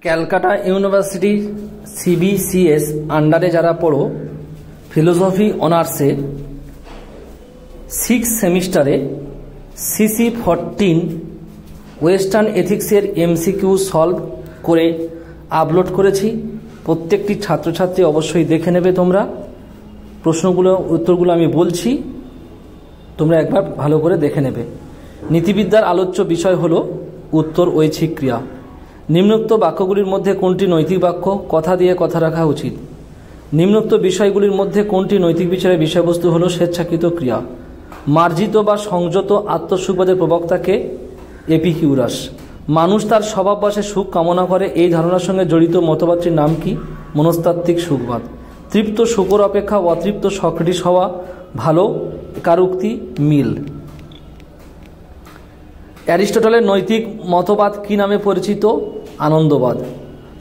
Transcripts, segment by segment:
Calcutta university CBCS আন্ডারে যারা পড়ো ফিলোসফি অনার্সে 6 সেমিস্টারে CC14 ওয়েস্টার্ন এথিক্সের এমসিকিউ সলভ করে আপলোড করেছি। প্রত্যেকটি ছাত্রছাত্রী অবশ্যই দেখে নেবে। তোমরা প্রশ্নগুলো উত্তরগুলো আমি বলছি, তোমরা একবার ভালো করে দেখে নেবে। নীতিবিদ্যার আলোচ্য বিষয় হলো উত্তর ঐচ্ছিক ক্রিয়া। নিম্নোক্ত বাক্যগুলির মধ্যে কোনটি নৈতিক বাক্য? কথা দিয়ে কথা রাখা উচিত। নিম্নোক্ত বিষয়গুলির মধ্যে কোনটি নৈতিক বিচারের বিষয়বস্তু হলো স্বেচ্ছাকৃত ক্রিয়া? মার্জিত বা সংযত আত্মসুখবাদের প্রবক্তাকে এপিকিউরাস। মানুষ তার স্বভাববশে সুখ কামনা করে, এই ধারণার সঙ্গে জড়িত মতবাদটির নাম কি? মনস্তাত্ত্বিক সুখবাদ। তৃপ্ত শূকর অপেক্ষা অতৃপ্ত সক্রেটিস হওয়া ভালো, কার উক্তি? মিল। অ্যারিস্টটলের নৈতিক মতবাদ কি নামে পরিচিত? আনন্দবাদ।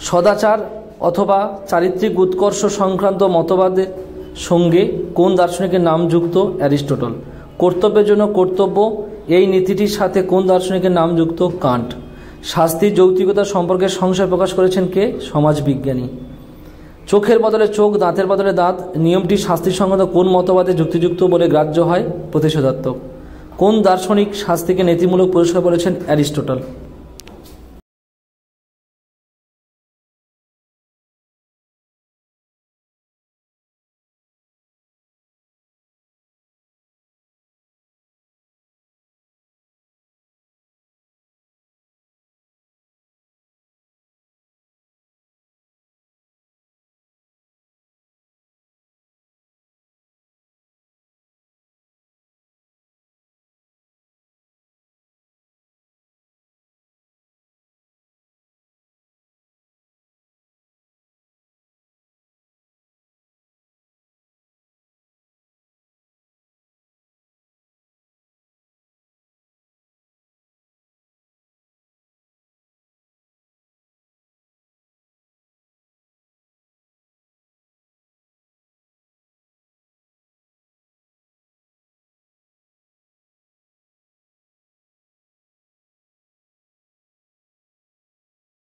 সদাচার অথবা চারিত্রিক উৎকর্ষ সংক্রান্ত মতবাদের সঙ্গে কোন দার্শনিকের নাম যুক্ত? অ্যারিস্টটল। কর্তব্যের জন্য কর্তব্য, এই নীতিটির সাথে কোন দার্শনিকের নাম যুক্ত? কান্ট। শাস্তির যৌক্তিকতা সম্পর্কে সংশয় প্রকাশ করেছেন কে? সমাজবিজ্ঞানী। চোখের বদলে চোখ, দাঁতের বদলে দাঁত নিয়মটি শাস্তিসংগত কোন মতবাদে যুক্তিযুক্ত বলে গ্রাহ্য হয়? প্রতিষেধাত্মক। কোন দার্শনিক শাস্তিকে নীতিমূলক পুরস্কার বলেছেন? অ্যারিস্টটল।